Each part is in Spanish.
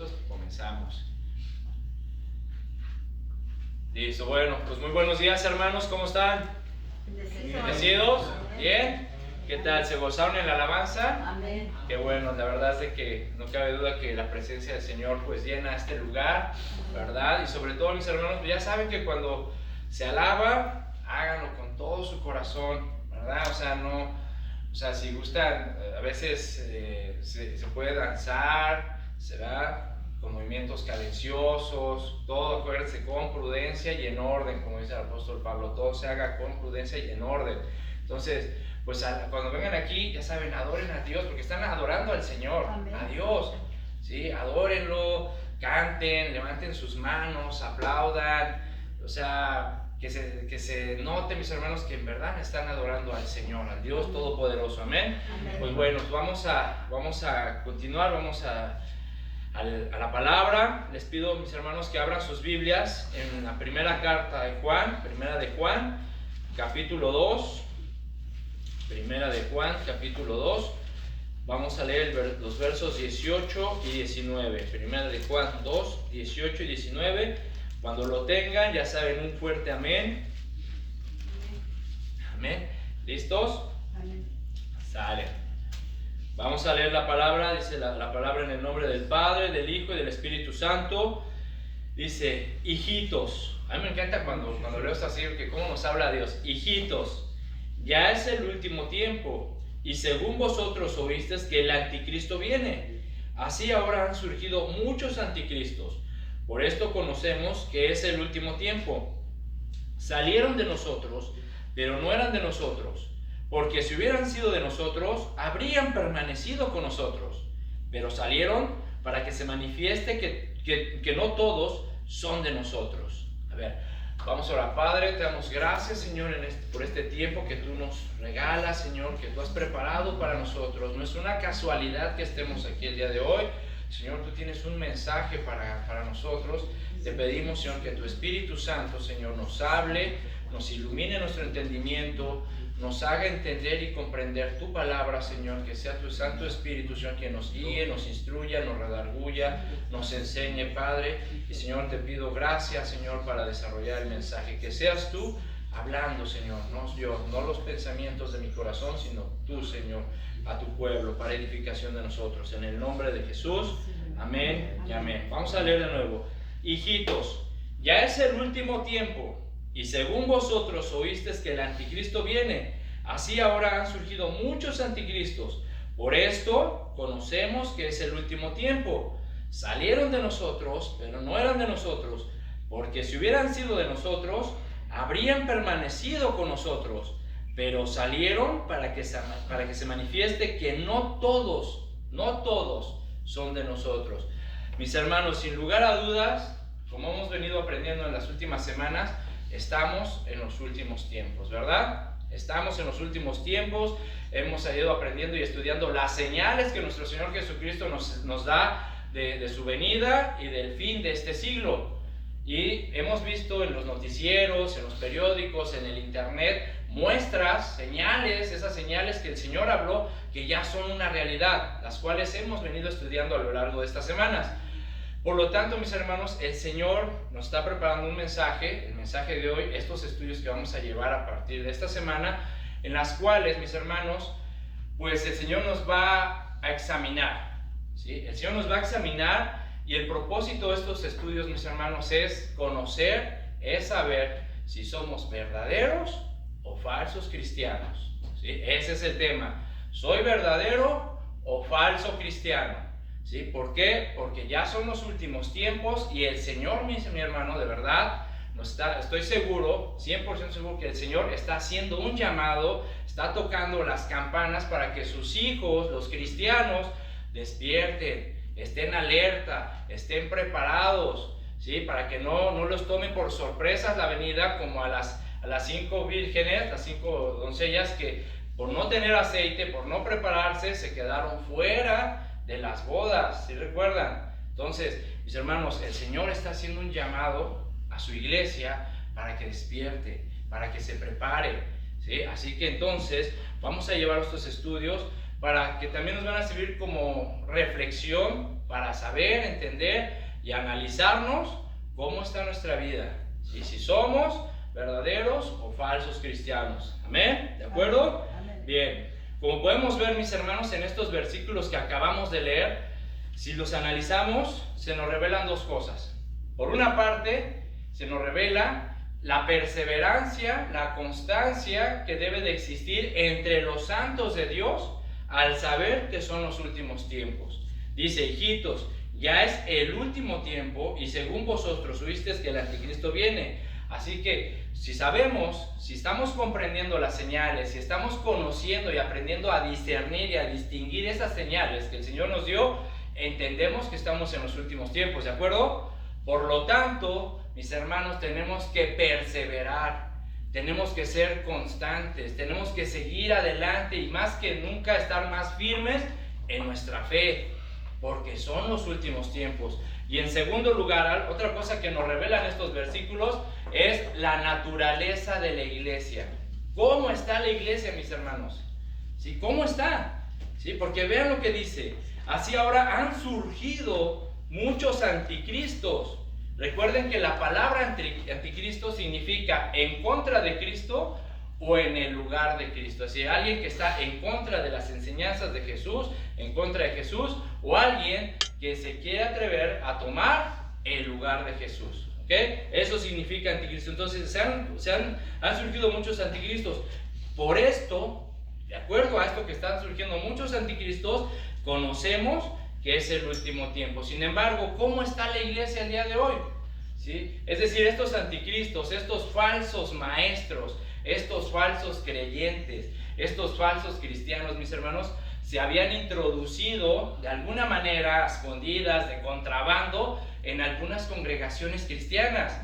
listos, comenzamos. Listo, bueno, pues muy buenos días, hermanos, ¿cómo están? ¿Bendecidos? ¿Bien? ¿Qué tal? ¿Se gozaron en la alabanza? Amén. Qué bueno, la verdad es de que no cabe duda que la presencia del Señor pues llena este lugar, ¿verdad? Y sobre todo, mis hermanos, ya saben que cuando se alaba, háganlo con todo su corazón, ¿verdad? O sea, si gustan, a veces se puede danzar, se va con movimientos cadenciosos, todo, acuérdense, con prudencia y en orden, como dice el apóstol Pablo, todo se haga con prudencia y en orden. Entonces, pues cuando vengan aquí, ya saben, adoren a Dios, porque están adorando al Señor, Amén. a Dios, ¿sí? Adórenlo, canten, levanten sus manos, aplaudan, o sea, que se note, mis hermanos, que en verdad están adorando al Señor, al Dios Todopoderoso, amén. Amén. Pues bueno, vamos a continuar, vamos a la palabra. Les pido, mis hermanos, que abran sus Biblias en la primera carta de Juan, primera de Juan, capítulo 2. Primera de Juan, capítulo 2. Vamos a leer los versos 18 y 19. Primera de Juan 2, 18 y 19. Cuando lo tengan, ya saben, un fuerte amén. Amén. ¿Listos? Amén. Sale. Vamos a leer la palabra. Dice la palabra en el nombre del Padre, del Hijo y del Espíritu Santo. Dice, hijitos. A mí me encanta cuando leo esto así, que cómo nos habla Dios. Hijitos. Ya es el último tiempo, y según vosotros oísteis que el anticristo viene. Así ahora han surgido muchos anticristos. Por esto conocemos que es el último tiempo. Salieron de nosotros, pero no eran de nosotros, porque si hubieran sido de nosotros, habrían permanecido con nosotros. Pero salieron para que se manifieste que no todos son de nosotros. A ver. Vamos a orar. Padre, te damos gracias, Señor, por este tiempo que tú nos regalas, Señor, que tú has preparado para nosotros. No es una casualidad que estemos aquí el día de hoy. Señor, tú tienes un mensaje para nosotros. Te pedimos, Señor, que tu Espíritu Santo, Señor, nos hable, nos ilumine nuestro entendimiento, nos haga entender y comprender tu palabra, Señor, que sea tu Santo Espíritu, Señor, quien nos guíe, nos instruya, nos redarguya, nos enseñe, Padre. Y, Señor, te pido gracias, Señor, para desarrollar el mensaje, que seas tú hablando, Señor, no yo, no los pensamientos de mi corazón, sino tú, Señor, a tu pueblo, para edificación de nosotros. En el nombre de Jesús, amén y amén. Vamos a leer de nuevo. Hijitos, ya es el último tiempo. Y según vosotros oísteis que el anticristo viene, así ahora han surgido muchos anticristos. Por esto conocemos que es el último tiempo. Salieron de nosotros, pero no eran de nosotros, porque si hubieran sido de nosotros, habrían permanecido con nosotros. Pero salieron para que se manifieste que no todos son de nosotros. Mis hermanos, sin lugar a dudas, como hemos venido aprendiendo en las últimas semanas, estamos en los últimos tiempos, ¿verdad? Estamos en los últimos tiempos, hemos ido aprendiendo y estudiando las señales que nuestro Señor Jesucristo nos da de su venida y del fin de este siglo. Y hemos visto en los noticieros, en los periódicos, en el internet, muestras, señales, esas señales que el Señor habló, que ya son una realidad, las cuales hemos venido estudiando a lo largo de estas semanas. Por lo tanto, mis hermanos, el Señor nos está preparando un mensaje, el mensaje de hoy, estos estudios que vamos a llevar a partir de esta semana, en las cuales, mis hermanos, pues el Señor nos va a examinar, ¿sí? El Señor nos va a examinar y el propósito de estos estudios, mis hermanos, es conocer, es saber si somos verdaderos o falsos cristianos, ¿sí? Ese es el tema. ¿Soy verdadero o falso cristiano? ¿Sí? ¿Por qué? Porque ya son los últimos tiempos y el Señor, mi hermano, de verdad, estoy seguro, 100% seguro, que el Señor está haciendo un llamado, está tocando las campanas para que sus hijos, los cristianos, despierten, estén alerta, estén preparados, ¿sí? Para que no los tomen por sorpresas la venida, como a las 5 vírgenes, las 5 doncellas que por no tener aceite, por no prepararse, se quedaron fuera de las bodas, ¿sí recuerdan? Entonces, mis hermanos, el Señor está haciendo un llamado a su iglesia para que despierte, para que se prepare, ¿sí? Así que entonces vamos a llevar estos estudios para que también nos van a servir como reflexión para saber, entender y analizarnos cómo está nuestra vida. Y si somos verdaderos o falsos cristianos. ¿Amén? ¿De acuerdo? Amén. Bien. Como podemos ver, mis hermanos, en estos versículos que acabamos de leer, si los analizamos, se nos revelan dos cosas. Por una parte, se nos revela la perseverancia, la constancia que debe de existir entre los santos de Dios al saber que son los últimos tiempos. Dice, hijitos, ya es el último tiempo y según vosotros oísteis que el anticristo viene. Así que si sabemos, si estamos comprendiendo las señales, si estamos conociendo y aprendiendo a discernir y a distinguir esas señales que el Señor nos dio, entendemos que estamos en los últimos tiempos, ¿de acuerdo? Por lo tanto, mis hermanos, tenemos que perseverar, tenemos que ser constantes, tenemos que seguir adelante y más que nunca estar más firmes en nuestra fe, porque son los últimos tiempos. Y en segundo lugar, otra cosa que nos revelan estos versículos es la naturaleza de la iglesia. ¿Cómo está la iglesia, mis hermanos? ¿Sí? ¿Cómo está? ¿Sí? Porque vean lo que dice. Así ahora han surgido muchos anticristos. Recuerden que la palabra anticristo significa en contra de Cristo o en el lugar de Cristo. Así, alguien que está en contra de las enseñanzas de Jesús, en contra de Jesús, o alguien que se quiere atrever a tomar el lugar de Jesús. ¿Okay? Eso significa anticristo. Entonces han surgido muchos anticristos. Por esto, de acuerdo a esto que están surgiendo muchos anticristos, conocemos que es el último tiempo. Sin embargo, ¿cómo está la iglesia el día de hoy? ¿Sí? Es decir, estos anticristos, estos falsos maestros, estos falsos creyentes, estos falsos cristianos, mis hermanos, se habían introducido de alguna manera, a escondidas, de contrabando, en algunas congregaciones cristianas.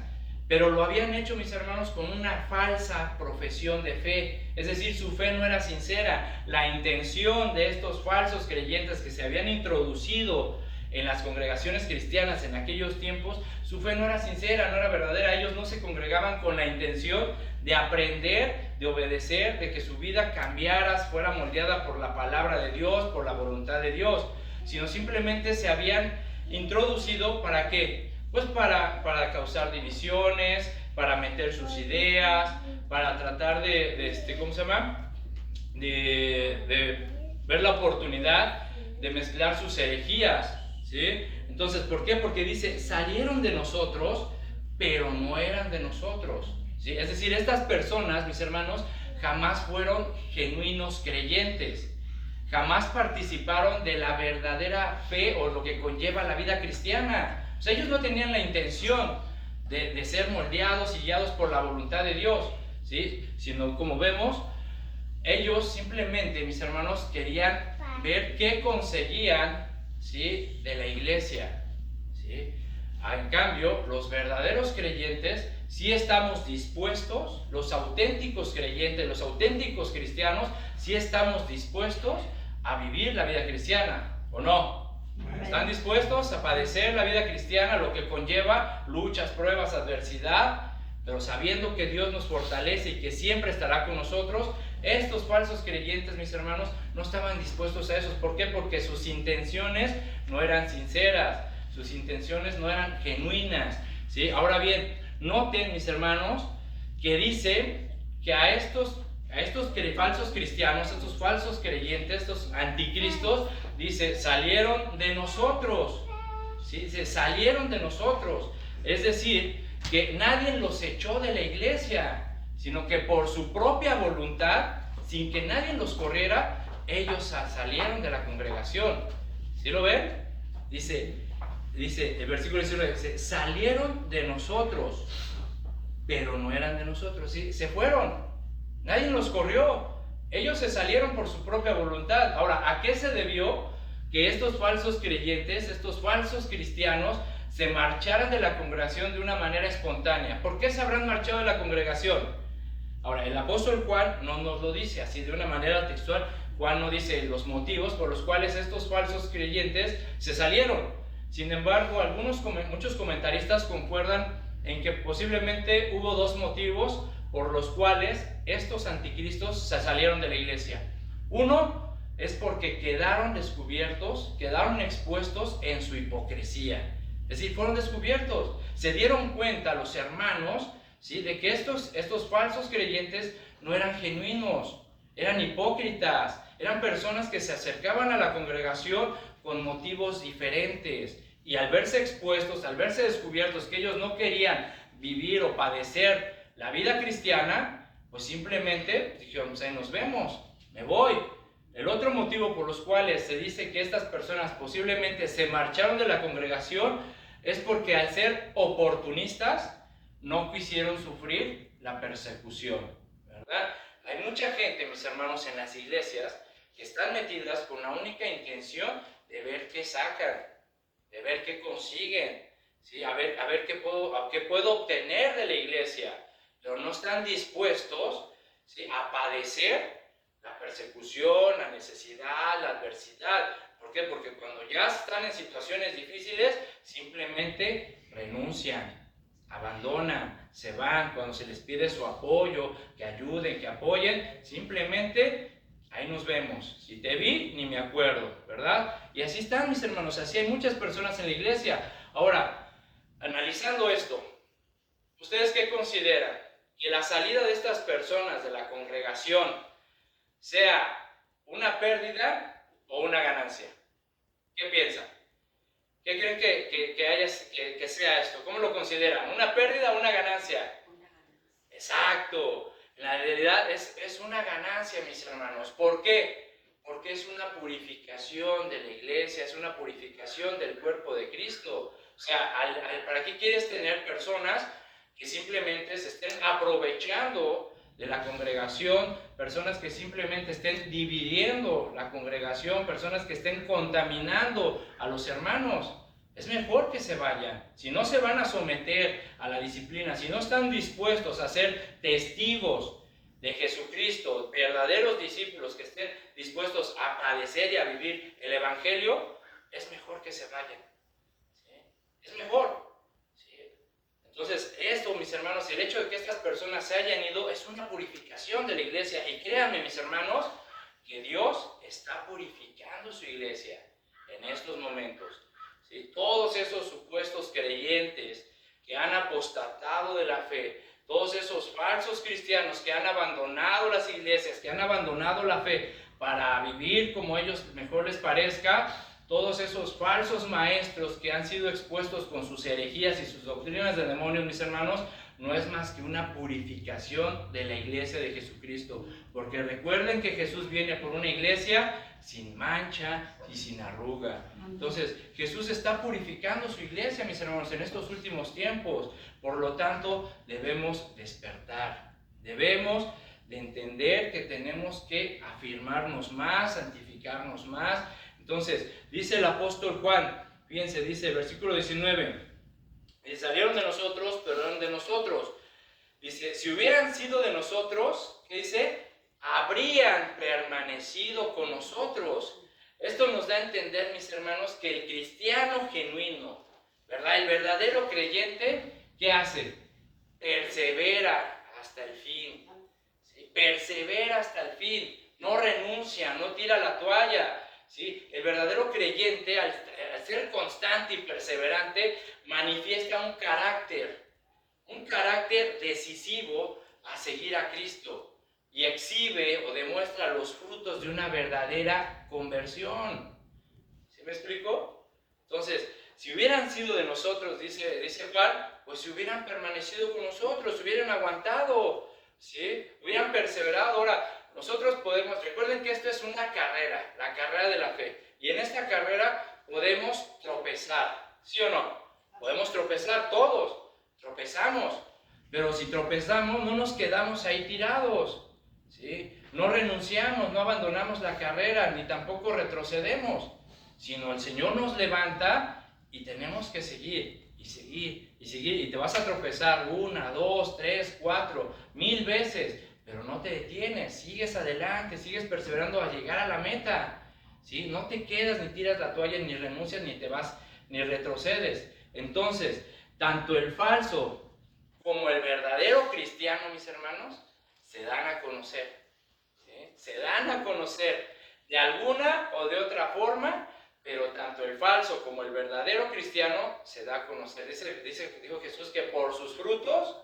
Pero lo habían hecho, mis hermanos, con una falsa profesión de fe. Es decir, su fe no era sincera. La intención de estos falsos creyentes que se habían introducido en las congregaciones cristianas en aquellos tiempos, su fe no era sincera, no era verdadera. Ellos no se congregaban con la intención de aprender, de obedecer, de que su vida cambiara, fuera moldeada por la palabra de Dios, por la voluntad de Dios, sino simplemente se habían introducido ¿para qué? Pues para causar divisiones, para meter sus ideas, para tratar de ver la oportunidad de mezclar sus herejías, ¿sí? Entonces, ¿por qué? Porque dice, salieron de nosotros, pero no eran de nosotros, ¿sí? Es decir, estas personas, mis hermanos, jamás fueron genuinos creyentes, jamás participaron de la verdadera fe o lo que conlleva la vida cristiana. O sea, ellos no tenían la intención de ser moldeados y guiados por la voluntad de Dios, ¿sí? Sino, como vemos, ellos simplemente, mis hermanos, querían ver qué conseguían, ¿sí?, de la iglesia, ¿sí? En cambio, los verdaderos creyentes sí estamos dispuestos, los auténticos creyentes, los auténticos cristianos, sí estamos dispuestos a vivir la vida cristiana, ¿o no? ¿Están dispuestos a padecer la vida cristiana, lo que conlleva luchas, pruebas, adversidad, pero sabiendo que Dios nos fortalece y que siempre estará con nosotros? Estos falsos creyentes, mis hermanos, no estaban dispuestos a eso. ¿Por qué? Porque sus intenciones no eran sinceras, sus intenciones no eran genuinas, ¿sí? Ahora bien, noten, mis hermanos, que dice que a estos falsos cristianos, estos falsos creyentes, estos anticristos, dice, salieron de nosotros, ¿sí? Se salieron de nosotros. Es decir, que nadie los echó de la iglesia, sino que por su propia voluntad, sin que nadie los corriera, ellos salieron de la congregación. ¿Sí lo ven? Dice el versículo 19, dice, salieron de nosotros, pero no eran de nosotros, ¿sí? Se fueron. Nadie los corrió, ellos se salieron por su propia voluntad. Ahora, ¿a qué se debió que estos falsos creyentes, estos falsos cristianos, se marcharan de la congregación de una manera espontánea? ¿Por qué se habrán marchado de la congregación? Ahora, el apóstol Juan no nos lo dice así de una manera textual. Juan no dice los motivos por los cuales estos falsos creyentes se salieron. Sin embargo, muchos comentaristas concuerdan en que posiblemente hubo dos motivos por los cuales estos anticristos se salieron de la iglesia. Uno, es porque quedaron descubiertos, quedaron expuestos en su hipocresía. Es decir, fueron descubiertos. Se dieron cuenta los hermanos, ¿sí?, de que estos falsos creyentes no eran genuinos, eran hipócritas, eran personas que se acercaban a la congregación con motivos diferentes. Y al verse expuestos, al verse descubiertos que ellos no querían vivir o padecer la vida cristiana, pues simplemente dijeron, pues ahí nos vemos, me voy. El otro motivo por los cuales se dice que estas personas posiblemente se marcharon de la congregación es porque al ser oportunistas no quisieron sufrir la persecución, ¿verdad? Hay mucha gente, mis hermanos, en las iglesias que están metidas con la única intención de ver qué sacan, de ver qué consiguen, ¿sí? A ver qué puedo obtener de la iglesia, pero no están dispuestos, ¿sí?, a padecer la persecución, la necesidad, la adversidad. ¿Por qué? Porque cuando ya están en situaciones difíciles, simplemente renuncian, abandonan, se van. Cuando se les pide su apoyo, que ayuden, que apoyen, simplemente ahí nos vemos. Si te vi, ni me acuerdo, ¿verdad? Y así están, mis hermanos, así hay muchas personas en la iglesia. Ahora, analizando esto, ¿ustedes qué consideran? ¿Que la salida de estas personas de la congregación sea una pérdida o una ganancia? ¿Qué piensan? ¿Qué creen que sea esto? ¿Cómo lo consideran? ¿Una pérdida o una ganancia? Una ganancia. Exacto. La realidad es una ganancia, mis hermanos. ¿Por qué? Porque es una purificación de la iglesia, es una purificación del cuerpo de Cristo. O sea, ¿para qué quieres tener personas que simplemente se estén aprovechando de la congregación, personas que simplemente estén dividiendo la congregación, personas que estén contaminando a los hermanos? Es mejor que se vayan. Si no se van a someter a la disciplina, si no están dispuestos a ser testigos de Jesucristo, verdaderos discípulos que estén dispuestos a padecer y a vivir el evangelio, es mejor que se vayan. ¿Sí? Es mejor. Entonces, esto, mis hermanos, el hecho de que estas personas se hayan ido es una purificación de la iglesia. Y créanme, mis hermanos, que Dios está purificando su iglesia en estos momentos. ¿Sí? Todos esos supuestos creyentes que han apostatado de la fe, todos esos falsos cristianos que han abandonado las iglesias, que han abandonado la fe para vivir como ellos mejor les parezca, todos esos falsos maestros que han sido expuestos con sus herejías y sus doctrinas de demonios, mis hermanos, no es más que una purificación de la iglesia de Jesucristo. Porque recuerden que Jesús viene por una iglesia sin mancha y sin arruga. Entonces, Jesús está purificando su iglesia, mis hermanos, en estos últimos tiempos. Por lo tanto, debemos despertar. Debemos de entender que tenemos que afirmarnos más, santificarnos más. Entonces, dice el apóstol Juan, fíjense, dice el versículo 19, y salieron de nosotros, pero eran de nosotros. Dice, si hubieran sido de nosotros, ¿qué dice? Habrían permanecido con nosotros. Esto nos da a entender, mis hermanos, que el cristiano genuino, ¿verdad? El verdadero creyente, ¿qué hace? Persevera hasta el fin. ¿Sí? Persevera hasta el fin. No renuncia, no tira la toalla. ¿Sí? El verdadero creyente, al ser constante y perseverante, manifiesta un carácter decisivo a seguir a Cristo y exhibe o demuestra los frutos de una verdadera conversión. ¿Sí me explico? Entonces, si hubieran sido de nosotros, dice Juan, pues si hubieran permanecido con nosotros, hubieran aguantado, ¿sí? Hubieran perseverado. Ahora, nosotros podemos, recuerden que esto es una carrera, la carrera de la fe. Y en esta carrera podemos tropezar, ¿sí o no? Podemos tropezar todos, tropezamos. Pero si tropezamos, no nos quedamos ahí tirados, ¿sí? No renunciamos, no abandonamos la carrera, ni tampoco retrocedemos. Sino el Señor nos levanta y tenemos que seguir, y seguir, y seguir. Y te vas a tropezar 1, 2, 3, 4, 1000 veces. Pero no te detienes, sigues adelante, sigues perseverando a llegar a la meta, ¿sí? No te quedas, ni tiras la toalla, ni renuncias, ni te vas, ni retrocedes. Entonces, tanto el falso como el verdadero cristiano, mis hermanos, se dan a conocer, ¿sí? Se dan a conocer. de alguna o de otra forma, pero tanto el falso como el verdadero cristiano se da a conocer. Dijo Jesús que por sus frutos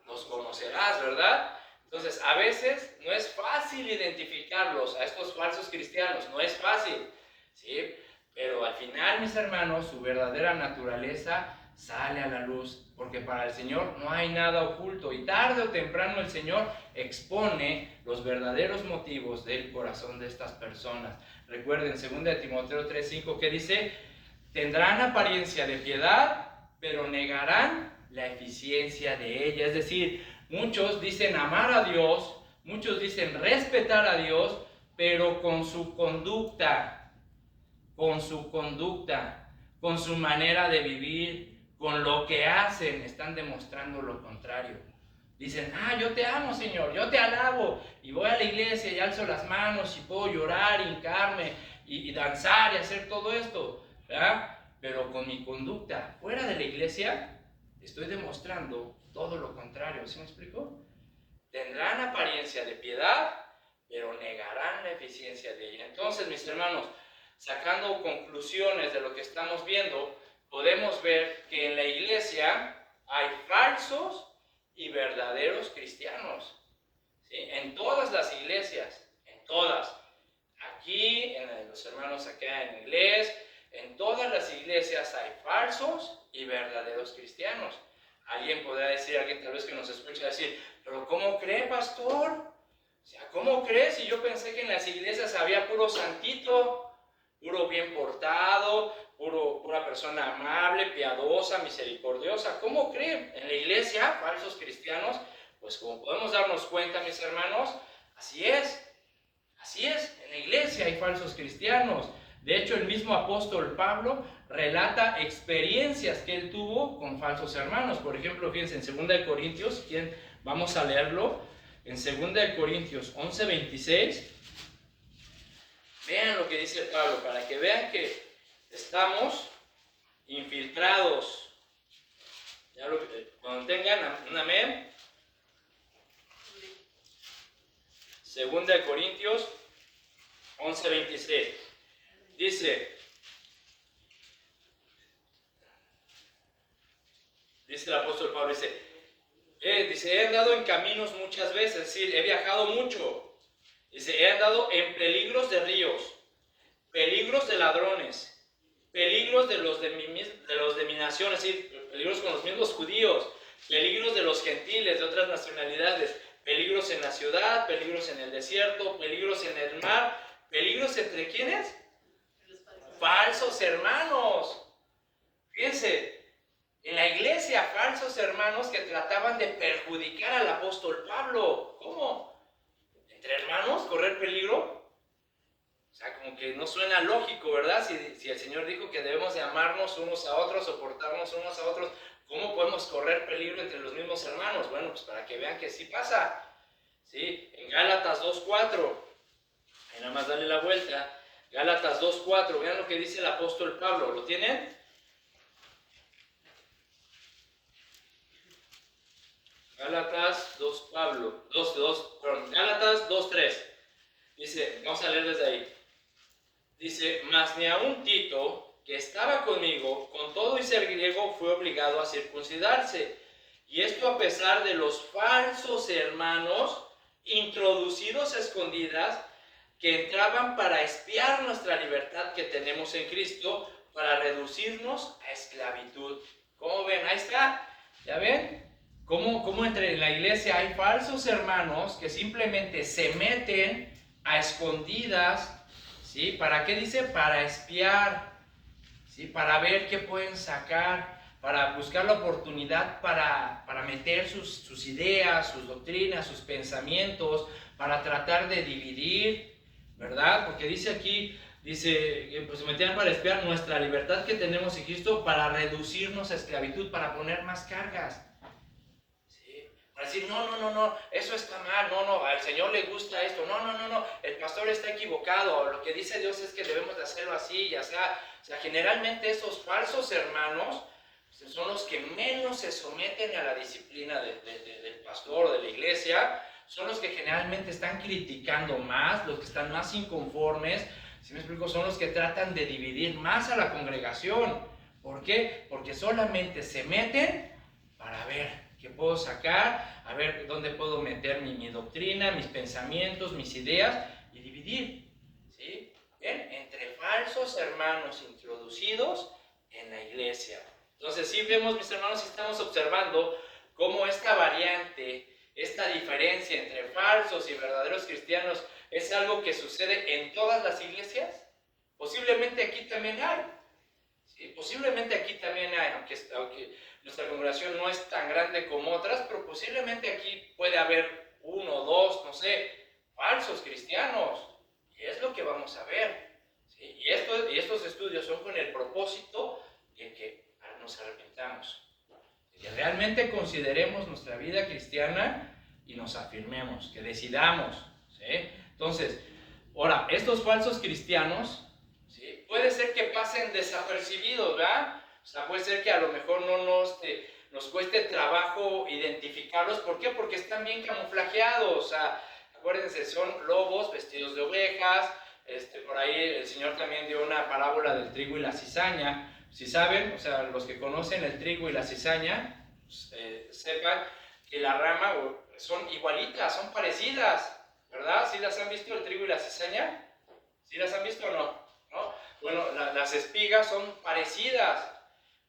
los conocerás, ¿verdad? Entonces, a veces no es fácil identificarlos, a estos falsos cristianos, no es fácil, ¿sí? Pero al final, mis hermanos, su verdadera naturaleza sale a la luz, porque para el Señor no hay nada oculto, y tarde o temprano el Señor expone los verdaderos motivos del corazón de estas personas. Recuerden, 2 Timoteo 3:5, que dice: tendrán apariencia de piedad, pero negarán la eficiencia de ella. Es decir, muchos dicen amar a Dios, muchos dicen respetar a Dios, pero con su conducta, con su manera de vivir, con lo que hacen, están demostrando lo contrario. Dicen: yo te amo, Señor, yo te alabo, y voy a la iglesia y alzo las manos y puedo llorar, hincarme y danzar y hacer todo esto, ¿verdad? Pero con mi conducta fuera de la iglesia estoy demostrando todo lo contrario. ¿Sí me explico? Tendrán apariencia de piedad, pero negarán la eficiencia de ella. Entonces, mis hermanos, sacando conclusiones de lo que estamos viendo, podemos ver que en la iglesia hay falsos y verdaderos cristianos, ¿sí? En todas las iglesias, en todas. Aquí, en los hermanos acá en inglés, en todas las iglesias hay falsos y verdaderos cristianos. Alguien podrá decir, alguien tal vez que nos escucha decir: pero ¿cómo cree, pastor? O sea, ¿cómo cree si yo pensé que en las iglesias había puro santito, puro bien portado, pura persona amable, piadosa, misericordiosa? ¿Cómo creen? En la iglesia, falsos cristianos. Pues como podemos darnos cuenta, mis hermanos, así es. Así es, en la iglesia hay falsos cristianos. De hecho, el mismo apóstol Pablo relata experiencias que él tuvo con falsos hermanos. Por ejemplo, fíjense, en 2 Corintios, vamos a leerlo, en 2 Corintios 11:26. Vean lo que dice Pablo, para que vean que estamos infiltrados. Cuando tengan un amén. 2 Corintios 11:26. Dice el apóstol Pablo, dice, he andado en caminos muchas veces, es decir, he viajado mucho. Dice, he andado en peligros de ríos, peligros de ladrones, peligros de los de mi nación, es decir, peligros con los mismos judíos, peligros de los gentiles, de otras nacionalidades, peligros en la ciudad, peligros en el desierto, peligros en el mar, peligros entre ¿quiénes? Falsos hermanos. Fíjense, en la iglesia, falsos hermanos que trataban de perjudicar al apóstol Pablo. ¿Cómo? ¿Entre hermanos correr peligro? O sea, como que no suena lógico, ¿verdad? Si el Señor dijo que debemos de amarnos unos a otros, soportarnos unos a otros, ¿cómo podemos correr peligro entre los mismos hermanos? Bueno, pues para que vean que sí pasa. ¿Sí? En Gálatas 2:4, ahí nada más dale la vuelta. Gálatas 2:4, vean lo que dice el apóstol Pablo. ¿Lo tienen? Gálatas 2:3. Dice, vamos a leer desde ahí. Dice, mas ni aun Tito, que estaba conmigo, con todo y ser griego, fue obligado a circuncidarse. Y esto a pesar de los falsos hermanos introducidos a escondidas, que entraban para espiar nuestra libertad que tenemos en Cristo, para reducirnos a esclavitud. ¿Cómo ven? Ahí está. ¿Ya ven? ¿Cómo entre la iglesia hay falsos hermanos que simplemente se meten a escondidas? ¿Sí? ¿Para qué dice? Para espiar, ¿sí? Para ver qué pueden sacar, para buscar la oportunidad para meter sus ideas, sus doctrinas, sus pensamientos, para tratar de dividir, ¿verdad? Porque dice aquí, que pues, se metían para espiar nuestra libertad que tenemos en Cristo, para reducirnos a esclavitud, para poner más cargas. Para decir, no, eso está mal, no, al Señor le gusta esto, no, el pastor está equivocado, lo que dice Dios es que debemos de hacerlo así, ya sea. O sea, generalmente esos falsos hermanos son los que menos se someten a la disciplina del pastor o de la iglesia, son los que generalmente están criticando más, los que están más inconformes. ¿Sí me explico? Son los que tratan de dividir más a la congregación. ¿Por qué? Porque solamente se meten para ver qué puedo sacar, a ver dónde puedo meter mi doctrina, mis pensamientos, mis ideas y dividir. ¿Sí? ¿Ven? Entre falsos hermanos introducidos en la iglesia. Entonces, sí vemos, mis hermanos, y estamos observando cómo esta variante, esta diferencia entre falsos y verdaderos cristianos es algo que sucede en todas las iglesias. Posiblemente aquí también hay. Sí, posiblemente aquí también hay, aunque nuestra congregación no es tan grande como otras, pero posiblemente aquí puede haber uno, dos, no sé, falsos cristianos. Y es lo que vamos a ver. ¿Sí? Y estos estudios son con el propósito de que nos arrepentamos. Que realmente consideremos nuestra vida cristiana y nos afirmemos, que decidamos. ¿Sí? Entonces, ahora, estos falsos cristianos, ¿sí? Puede ser que pasen desapercibidos, ¿verdad? O sea, puede ser que a lo mejor no nos cueste trabajo identificarlos. ¿Por qué? Porque están bien camuflajeados. O sea, acuérdense, son lobos vestidos de ovejas. Por ahí el Señor también dio una parábola del trigo y la cizaña. Si saben, o sea, los que conocen el trigo y la cizaña, sepan que la rama son igualitas, son parecidas, ¿verdad? ¿Sí las han visto, el trigo y la cizaña? ¿Sí las han visto o no? ¿No? Bueno, las espigas son parecidas.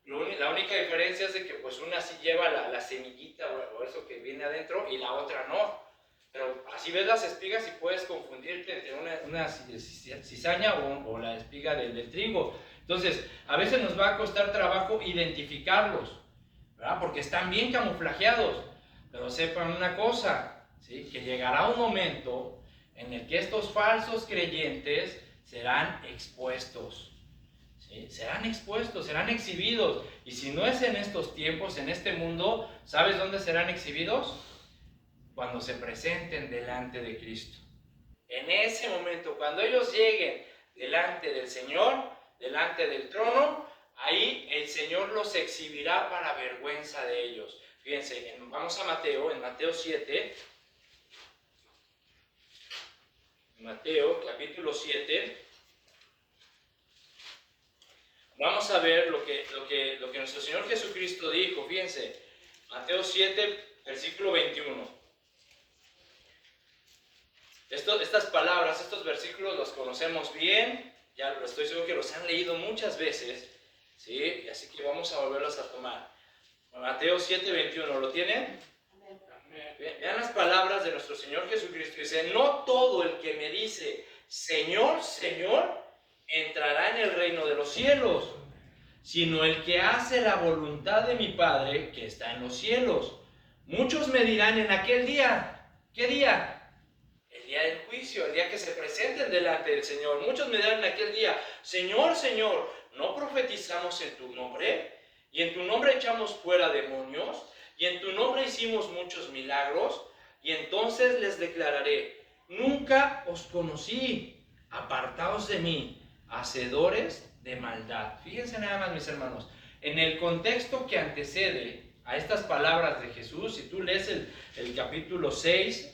La única diferencia es de que pues una sí lleva la semillita o eso que viene adentro y la otra no. Pero así ves las espigas y puedes confundirte entre una cizaña o la espiga del trigo. Entonces, a veces nos va a costar trabajo identificarlos, ¿verdad? Porque están bien camuflajeados. Pero sepan una cosa, ¿sí? Que llegará un momento en el que estos falsos creyentes serán expuestos. ¿Sí? Serán expuestos, serán exhibidos. Y si no es en estos tiempos, en este mundo, ¿sabes dónde serán exhibidos? Cuando se presenten delante de Cristo. En ese momento, cuando ellos lleguen delante del Señor, delante del trono, ahí el Señor los exhibirá para vergüenza de ellos. Fíjense, vamos a Mateo, en Mateo 7, Mateo capítulo 7, vamos a ver lo que nuestro Señor Jesucristo dijo. Fíjense, Mateo 7, versículo 21. Estas palabras, estos versículos los conocemos bien, ya estoy seguro que los han leído muchas veces, ¿sí? Así que vamos a volverlos a tomar. Mateo 7, 21, ¿lo tienen? Vean las palabras de nuestro Señor Jesucristo. Dice, no todo el que me dice, Señor, Señor, entrará en el reino de los cielos, sino el que hace la voluntad de mi Padre que está en los cielos. Muchos me dirán en aquel día, ¿qué día? El día del juicio, el día que se presenten delante del Señor. Muchos me dirán en aquel día, Señor, Señor, ¿no profetizamos en tu nombre? Y en tu nombre echamos fuera demonios, y en tu nombre hicimos muchos milagros. Y entonces les declararé, nunca os conocí, apartaos de mí, hacedores de maldad. Fíjense nada más, mis hermanos, en el contexto que antecede a estas palabras de Jesús, si tú lees el capítulo 6,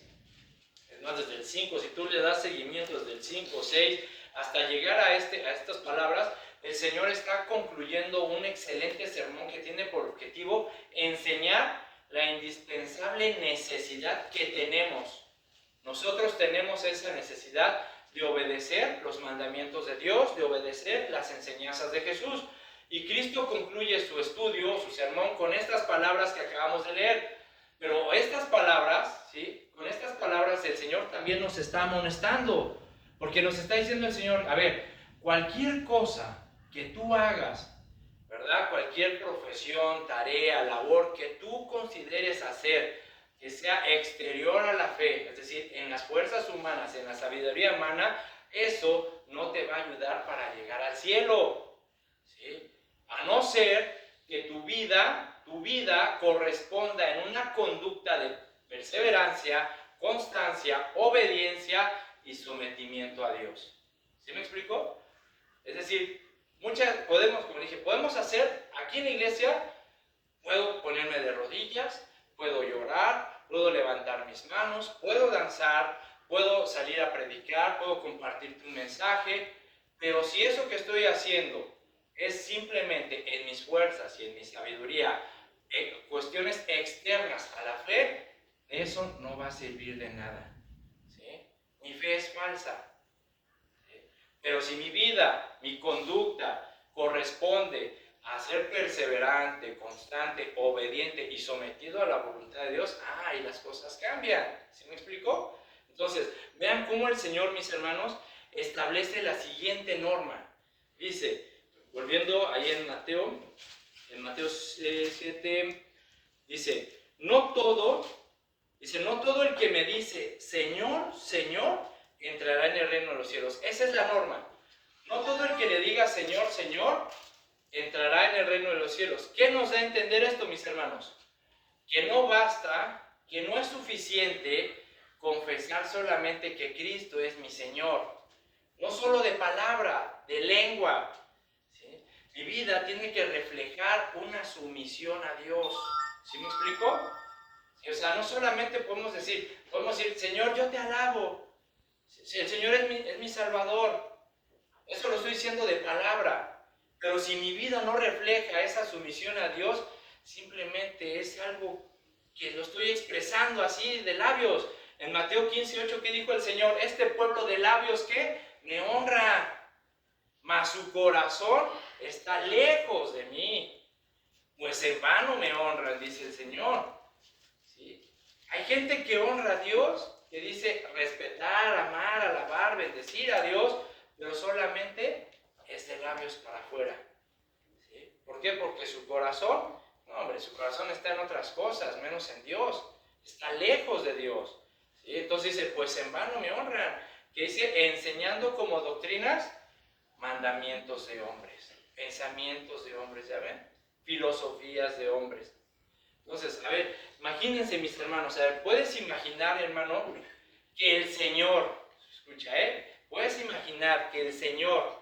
más desde el 5, si tú le das seguimiento desde el 5, 6, hasta llegar a estas palabras, el Señor está concluyendo un excelente sermón que tiene por objetivo enseñar la indispensable necesidad que tenemos. Nosotros tenemos esa necesidad de obedecer los mandamientos de Dios, de obedecer las enseñanzas de Jesús. Y Cristo concluye su estudio, su sermón, con estas palabras que acabamos de leer. Pero estas palabras, ¿sí? Con estas palabras el Señor también nos está amonestando, porque nos está diciendo el Señor, a ver, cualquier cosa que tú hagas, ¿verdad? Cualquier profesión, tarea, labor que tú consideres hacer, que sea exterior a la fe, es decir, en las fuerzas humanas, en la sabiduría humana, eso no te va a ayudar para llegar al cielo, ¿sí? A no ser que tu vida corresponda en una conducta de perseverancia, constancia, obediencia y sometimiento a Dios. ¿Sí me explico? Es decir, podemos hacer aquí en la iglesia, puedo ponerme de rodillas, puedo llorar, puedo levantar mis manos, puedo danzar, puedo salir a predicar, puedo compartirte un mensaje, pero si eso que estoy haciendo es simplemente en mis fuerzas y en mi sabiduría, cuestiones externas a la fe, eso no va a servir de nada, ¿sí? Mi fe es falsa, ¿sí? Pero si mi vida, mi conducta corresponde a ser perseverante, constante, obediente y sometido a la voluntad de Dios, y las cosas cambian. ¿Sí me explicó? Entonces, vean cómo el Señor, mis hermanos, establece la siguiente norma. Dice, volviendo ahí en Mateo 7, dice, no todo el que me dice, Señor, Señor, entrará en el reino de los cielos. Esa es la norma. No todo el que le diga, Señor, Señor, entrará en el reino de los cielos. ¿Qué nos da a entender esto, mis hermanos? Que no basta, que no es suficiente confesar solamente que Cristo es mi Señor. No solo de palabra, de lengua, ¿sí? Mi vida tiene que reflejar una sumisión a Dios. ¿Sí me explico? O sea, no solamente podemos decir, Señor, yo te alabo. El Señor es mi Salvador. Eso lo estoy diciendo de palabra. Pero si mi vida no refleja esa sumisión a Dios, simplemente es algo que lo estoy expresando así de labios. En Mateo 15:8, ¿qué dijo el Señor? Este pueblo de labios, ¿qué? Me honra, mas su corazón está lejos de mí. Pues en vano me honran, dice el Señor. ¿Sí? Hay gente que honra a Dios, que dice respetar, amar, alabar, bendecir a Dios, pero solamente es de labios para afuera. ¿Sí? ¿Por qué? Porque su corazón, su corazón está en otras cosas, menos en Dios. Está lejos de Dios. ¿Sí? Entonces dice, pues en vano me honran. Que dice, enseñando como doctrinas, mandamientos de hombres, pensamientos de hombres, ¿ya ven? Filosofías de hombres. Entonces, a ver, imagínense, mis hermanos, ¿puedes imaginar, hermano, que el Señor, escucha, puedes imaginar que el Señor,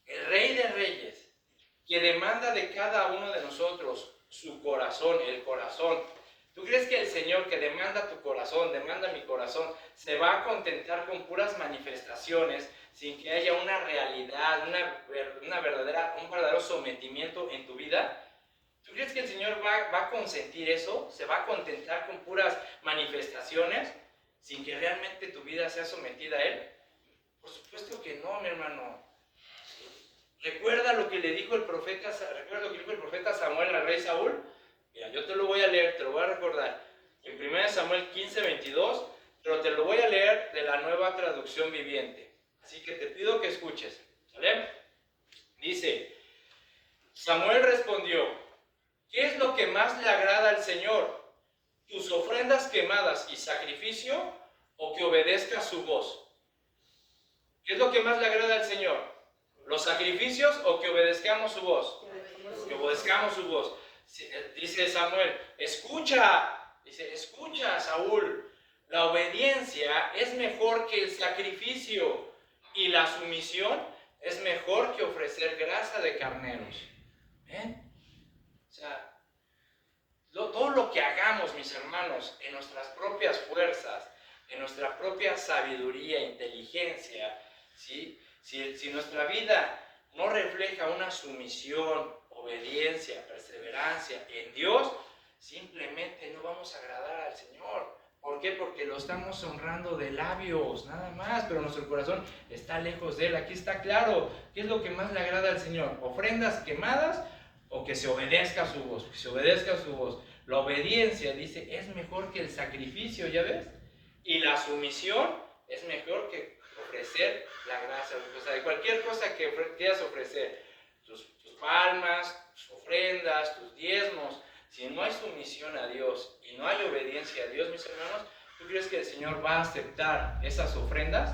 el Rey de Reyes, que demanda de cada uno de nosotros su corazón, el corazón? ¿Tú crees que el Señor que demanda tu corazón, demanda mi corazón, se va a contentar con puras manifestaciones sin que haya una realidad, un verdadero sometimiento en tu vida? ¿Tú crees que el Señor va a consentir eso? ¿Se va a contentar con puras manifestaciones sin que realmente tu vida sea sometida a Él? Por supuesto que no, mi hermano. ¿Recuerda lo que le dijo el profeta Samuel al rey Saúl? Mira, yo te lo voy a leer, te lo voy a recordar. En 1 Samuel 15:22, pero te lo voy a leer de la Nueva Traducción Viviente. Así que te pido que escuches. ¿Sale? Dice, Samuel respondió, ¿qué es lo que más le agrada al Señor? ¿Tus ofrendas quemadas y sacrificio o que obedezca su voz? ¿Qué es lo que más le agrada al Señor? ¿Los sacrificios o que obedezcamos su voz? Que obedezcamos su voz. Dice Samuel, escucha, Saúl, la obediencia es mejor que el sacrificio y la sumisión es mejor que ofrecer grasa de carneros. ¿Ven? O sea, todo lo que hagamos, mis hermanos, en nuestras propias fuerzas, en nuestra propia sabiduría, inteligencia, ¿sí? Si nuestra vida no refleja una sumisión, obediencia, perseverancia en Dios, simplemente no vamos a agradar al Señor. ¿Por qué? Porque lo estamos honrando de labios, nada más, pero nuestro corazón está lejos de Él. Aquí está claro, ¿qué es lo que más le agrada al Señor? ¿Ofrendas quemadas o que se obedezca a su voz? Que se obedezca a su voz. La obediencia, dice, es mejor que el sacrificio, ¿ya ves? Y la sumisión es mejor que ofrecer la gracia. O sea, de cualquier cosa que quieras ofrecer, tus palmas, tus ofrendas, tus diezmos, si no hay sumisión a Dios y no hay obediencia a Dios, mis hermanos, ¿tú crees que el Señor va a aceptar esas ofrendas?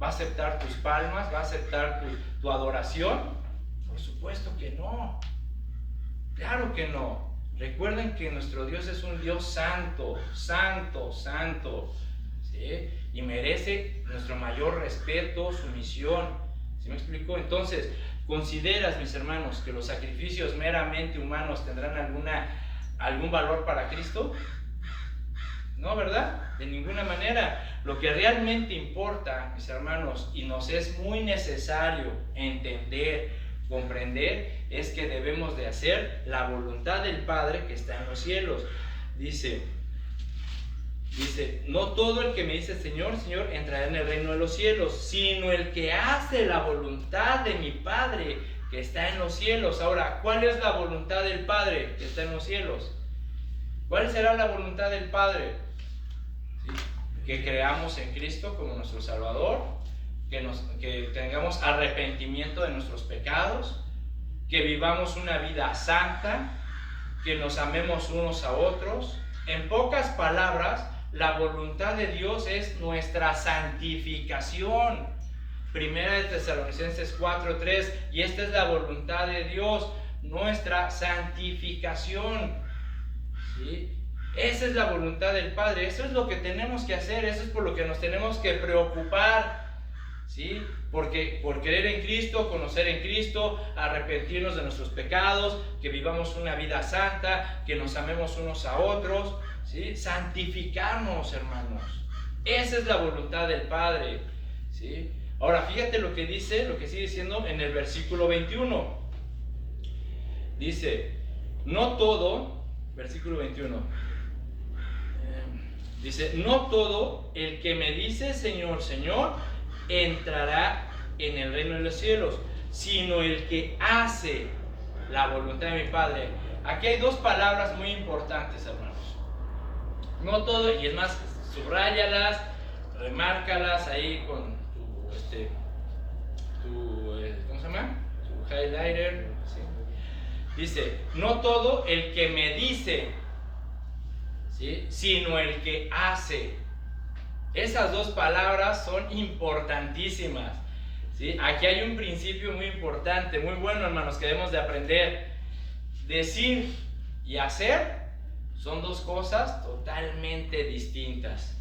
¿Va a aceptar tus palmas? ¿Va a aceptar tu adoración? Por supuesto que no. Claro que no. Recuerden que nuestro Dios es un Dios santo, santo, santo, ¿sí? Y merece nuestro mayor respeto, sumisión. ¿Sí me explico? Entonces, ¿consideras, mis hermanos, que los sacrificios meramente humanos tendrán algún valor para Cristo? No, ¿verdad? De ninguna manera. Lo que realmente importa, mis hermanos, y nos es muy necesario entender, comprender, es que debemos de hacer la voluntad del Padre que está en los cielos. Dice, no todo el que me dice Señor, Señor, entrará en el reino de los cielos, sino el que hace la voluntad de mi Padre que está en los cielos. Ahora, ¿cuál es la voluntad del Padre que está en los cielos? ¿Cuál será la voluntad del Padre? ¿Sí? Que creamos en Cristo como nuestro Salvador, que tengamos arrepentimiento de nuestros pecados, que vivamos una vida santa, que nos amemos unos a otros. En pocas palabras, la voluntad de Dios es nuestra santificación. Primera de Tesalonicenses 4:3, y esta es la voluntad de Dios, nuestra santificación. ¿Sí? Esa es la voluntad del Padre, eso es lo que tenemos que hacer, eso es por lo que nos tenemos que preocupar. ¿Sí? Porque por creer en Cristo, conocer en Cristo, arrepentirnos de nuestros pecados, que vivamos una vida santa, que nos amemos unos a otros, ¿sí? Santificarnos, hermanos. Esa es la voluntad del Padre, ¿sí? Ahora, fíjate lo que dice, lo que sigue diciendo en el versículo 21. Dice, no todo, versículo 21. Dice, no todo el que me dice Señor, Señor, entrará en el reino de los cielos, sino el que hace la voluntad de mi Padre. Aquí hay dos palabras muy importantes, hermanos. No todo, y es más, subráyalas, remárcalas ahí con ¿cómo se llama? Tu highlighter. ¿Sí? Dice, no todo el que me dice, ¿sí? Sino el que hace. Esas dos palabras son importantísimas, ¿sí? Aquí hay un principio muy importante, muy bueno, hermanos, que debemos de aprender. Decir y hacer son dos cosas totalmente distintas,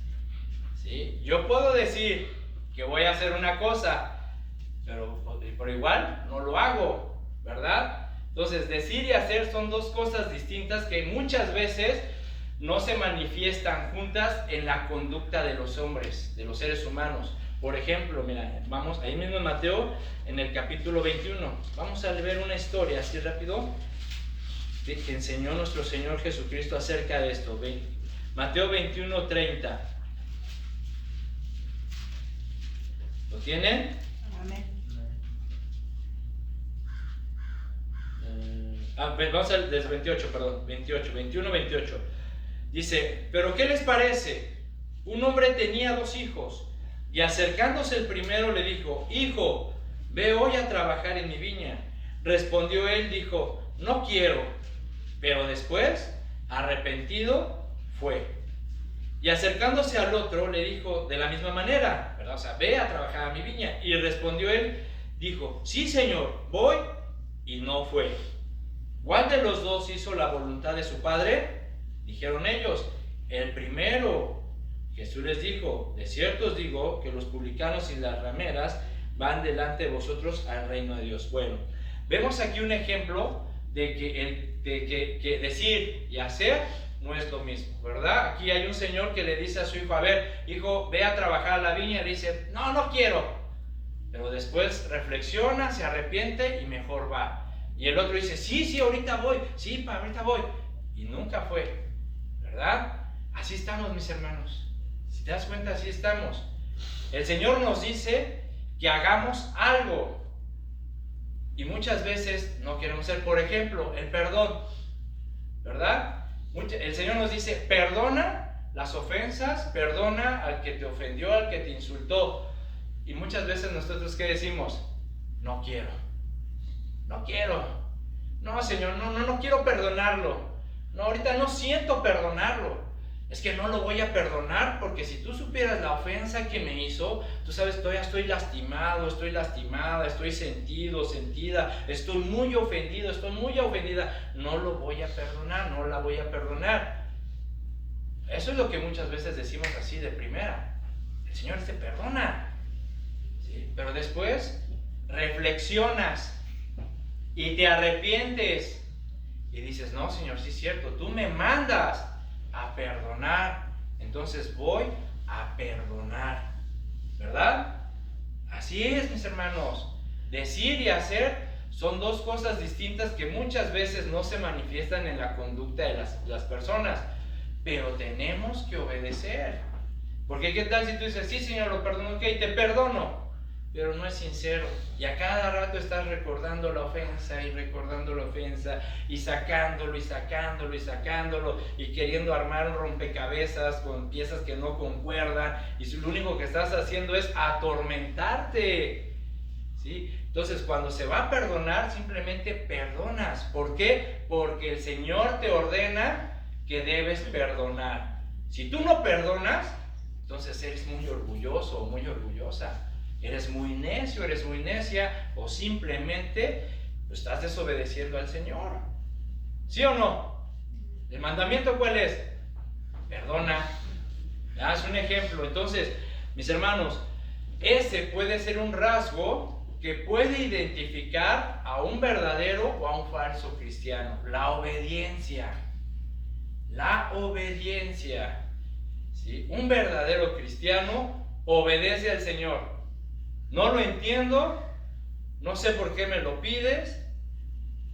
¿sí? Yo puedo decir que voy a hacer una cosa, pero por igual no lo hago, ¿verdad? Entonces, decir y hacer son dos cosas distintas que muchas veces no se manifiestan juntas en la conducta de los hombres, de los seres humanos. Por ejemplo, mira, vamos ahí mismo en Mateo, en el capítulo 21. Vamos a ver una historia así rápido que enseñó nuestro Señor Jesucristo acerca de esto. Mateo 21:30. ¿Lo tienen? Amén. Vamos al desde 28, perdón, 21:28. Dice, pero ¿qué les parece? Un hombre tenía 2 hijos, y acercándose el primero le dijo, hijo, ve hoy a trabajar en mi viña. Respondió él, dijo, no quiero. Pero después, arrepentido, fue. Y acercándose al otro le dijo de la misma manera, ¿verdad? O sea, ve a trabajar a mi viña. Y respondió él, dijo, sí, Señor, voy, y no fue. ¿Cuál de los dos hizo la voluntad de su padre? Dijeron ellos, el primero. Jesús les dijo, de cierto os digo que los publicanos y las rameras van delante de vosotros al reino de Dios. Bueno, vemos aquí un ejemplo de que decir y hacer no es lo mismo, ¿verdad? Aquí hay un señor que le dice a su hijo, a ver, hijo, ve a trabajar a la viña, y dice, no quiero. Pero después reflexiona, se arrepiente y mejor va. Y el otro dice, sí, ahorita voy, sí, ahorita voy. Y nunca fue, ¿verdad? Así estamos, mis hermanos. Si te das cuenta, así estamos. El Señor nos dice que hagamos algo. Y muchas veces no queremos hacer, por ejemplo, el perdón, ¿verdad? El Señor nos dice, perdona las ofensas, perdona al que te ofendió, al que te insultó. Y muchas veces nosotros, ¿qué decimos? No quiero. No, Señor, no quiero perdonarlo. No, ahorita no siento perdonarlo. Es que no lo voy a perdonar porque si tú supieras la ofensa que me hizo, tú sabes, todavía estoy lastimado, estoy lastimada, estoy sentido, sentida, estoy muy ofendido, estoy muy ofendida. No lo voy a perdonar, no la voy a perdonar. Eso es lo que muchas veces decimos así de primera. El Señor te perdona, ¿sí? Pero después reflexionas y te arrepientes y dices, no, Señor, sí es cierto, tú me mandas a perdonar. entonces voy a perdonar, ¿verdad? Así es, mis hermanos. Decir y hacer son dos cosas distintas que muchas veces no se manifiestan en la conducta de las personas, pero tenemos que obedecer. Porque ¿qué tal si tú dices, sí, Señor, lo perdono, ok, te perdono, pero no es sincero, y a cada rato estás recordando la ofensa y recordando la ofensa y sacándolo y sacándolo y sacándolo y queriendo armar un rompecabezas con piezas que no concuerdan, y lo único que estás haciendo es atormentarte, ¿sí? Entonces, cuando se va a perdonar, simplemente perdonas. ¿Por qué? Porque el Señor te ordena que debes perdonar. Si tú no perdonas, entonces eres muy orgulloso o muy orgullosa. Eres muy necio, eres muy necia, o simplemente estás desobedeciendo al Señor. ¿Sí o no? ¿El mandamiento cuál es? Perdona. Es un ejemplo. Entonces, mis hermanos, ese puede ser un rasgo que puede identificar a un verdadero o a un falso cristiano. La obediencia. La obediencia. ¿Sí? Un verdadero cristiano obedece al Señor. No lo entiendo, no sé por qué me lo pides,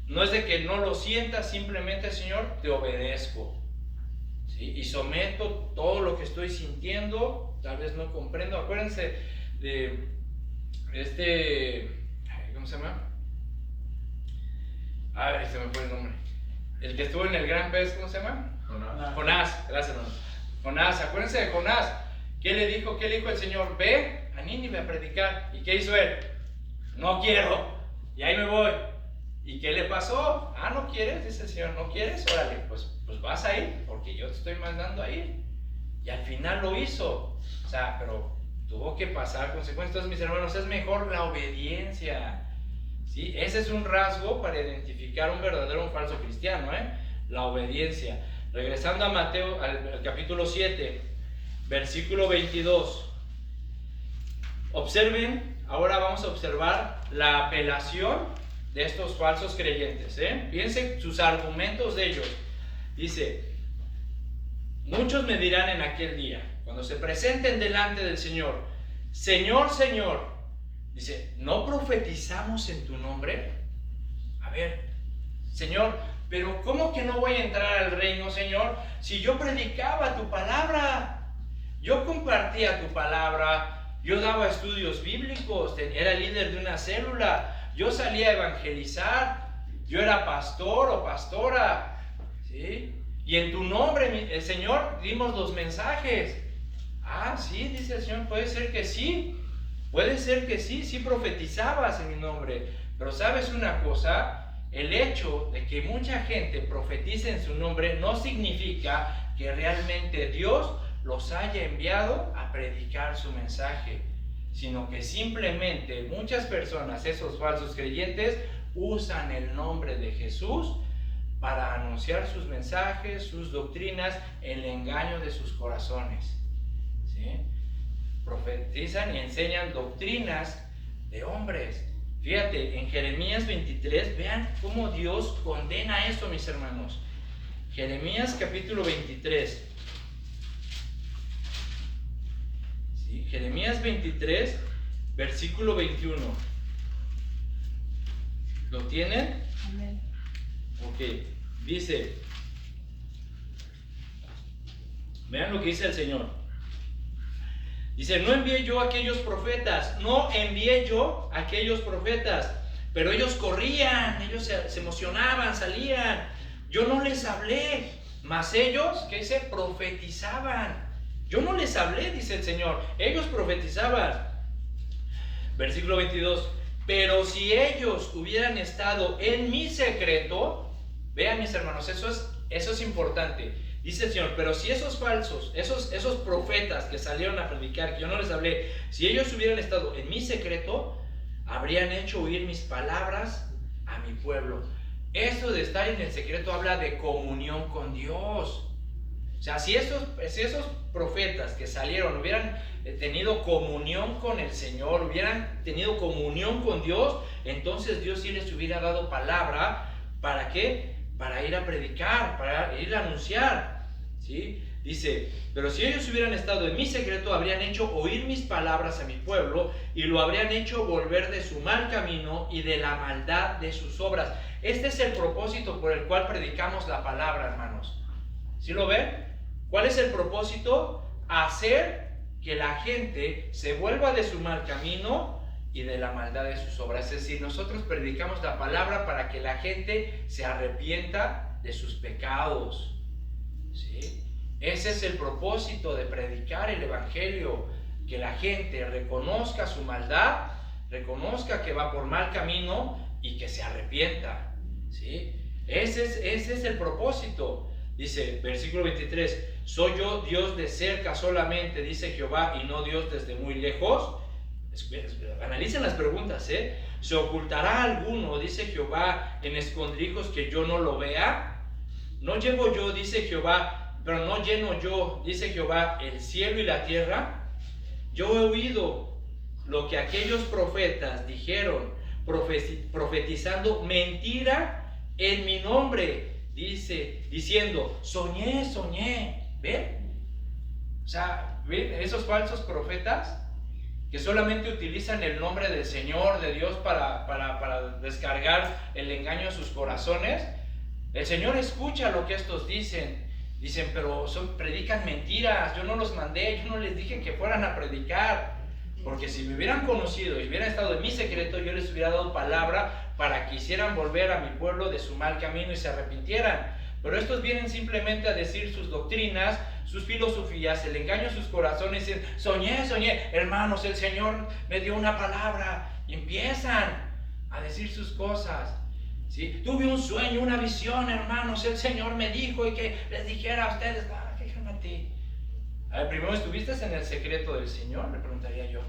no es de que no lo sientas, simplemente, Señor, te obedezco, ¿sí? Y someto todo lo que estoy sintiendo, tal vez no comprendo. Acuérdense de ¿cómo se llama? A ver, se me fue el nombre. El que estuvo en el gran pez, ¿cómo se llama? Jonás, gracias, hermano. Jonás, acuérdense de Jonás. ¿Qué le dijo el Señor? Ve a Nínive a predicar. ¿Y qué hizo él? No quiero, y ahí me voy. ¿Y qué le pasó? ¿No quieres? Dice el Señor, ¿no quieres? Órale, pues vas a ir, porque yo te estoy mandando a ir. Y al final lo hizo. O sea, pero tuvo que pasar consecuencias. Entonces, mis hermanos, es mejor la obediencia, ¿sí? Ese es un rasgo para identificar un verdadero o un falso cristiano, la obediencia. Regresando a Mateo, al capítulo 7, versículo 22. Observen, ahora vamos a observar la apelación de estos falsos creyentes. Piensen sus argumentos de ellos. Dice, muchos me dirán en aquel día, cuando se presenten delante del Señor, Señor, Señor, dice, ¿no profetizamos en tu nombre? A ver, Señor, pero ¿cómo que no voy a entrar al reino, Señor? Si yo predicaba tu palabra, yo compartía tu palabra, yo daba estudios bíblicos, era líder de una célula, yo salía a evangelizar, yo era pastor o pastora, ¿sí? Y en tu nombre, el Señor, dimos los mensajes. Sí, dice el Señor, puede ser que sí, sí profetizabas en mi nombre. Pero ¿sabes una cosa? El hecho de que mucha gente profetice en su nombre no significa que realmente Dios los haya enviado a predicar su mensaje, sino que simplemente muchas personas, esos falsos creyentes, usan el nombre de Jesús para anunciar sus mensajes, sus doctrinas, el engaño de sus corazones, ¿sí? Profetizan y enseñan doctrinas de hombres. Fíjate, en Jeremías 23, vean cómo Dios condena esto, mis hermanos. Jeremías capítulo 23. ¿Sí? Jeremías 23, versículo 21. ¿Lo tienen? Amén. Ok, dice, vean lo que dice el Señor. Dice, no envié yo a aquellos profetas, pero ellos corrían, ellos se emocionaban, salían. Yo no les hablé, mas ellos, ¿qué dice? Profetizaban. Yo no les hablé, dice el Señor, ellos profetizaban. Versículo 22, pero si ellos hubieran estado en mi secreto, vean mis hermanos, eso es importante. Dice el Señor, pero si esos falsos, esos profetas que salieron a predicar, que yo no les hablé, si ellos hubieran estado en mi secreto, habrían hecho oír mis palabras a mi pueblo. Esto de estar en el secreto habla de comunión con Dios. O sea, si esos profetas que salieron hubieran tenido comunión con el Señor, hubieran tenido comunión con Dios, entonces Dios sí les hubiera dado palabra. ¿Para qué? Para ir a predicar, para ir a anunciar. ¿Sí? Dice, pero si ellos hubieran estado en mi secreto, habrían hecho oír mis palabras a mi pueblo y lo habrían hecho volver de su mal camino y de la maldad de sus obras. Este es el propósito por el cual predicamos la palabra, hermanos. ¿Sí lo ven? ¿Cuál es el propósito? Hacer que la gente se vuelva de su mal camino y de la maldad de sus obras. Es decir, nosotros predicamos la palabra para que la gente se arrepienta de sus pecados. ¿Sí? Ese es el propósito de predicar el evangelio, que la gente reconozca su maldad, reconozca que va por mal camino y que se arrepienta. ¿Sí? Ese es el propósito. Dice, versículo 23, ¿soy yo Dios de cerca solamente, dice Jehová, y no Dios desde muy lejos? Analicen las preguntas, ¿eh? ¿Se ocultará alguno, dice Jehová, en escondrijos que yo no lo vea? ¿No llevo yo, dice Jehová, pero no lleno yo, dice Jehová, el cielo y la tierra? Yo he oído lo que aquellos profetas dijeron, profetizando mentira en mi nombre, diciendo, soñé. ¿Ven? O sea, ¿ven esos falsos profetas que solamente utilizan el nombre del Señor, de Dios, para descargar el engaño a sus corazones? El Señor escucha lo que estos dicen, pero predican mentiras. Yo no los mandé, yo no les dije que fueran a predicar, porque si me hubieran conocido y hubieran estado en mi secreto, yo les hubiera dado palabra para que hicieran volver a mi pueblo de su mal camino y se arrepintieran. Pero estos vienen simplemente a decir sus doctrinas, sus filosofías, el engaño a sus corazones, y dicen, soñé, hermanos, el Señor me dio una palabra, y empiezan a decir sus cosas. ¿Sí? Tuve un sueño, una visión, hermanos, el Señor me dijo y que les dijera a ustedes, fíjate a ti. A ver, primero, ¿estuviste en el secreto del Señor? Le preguntaría yo.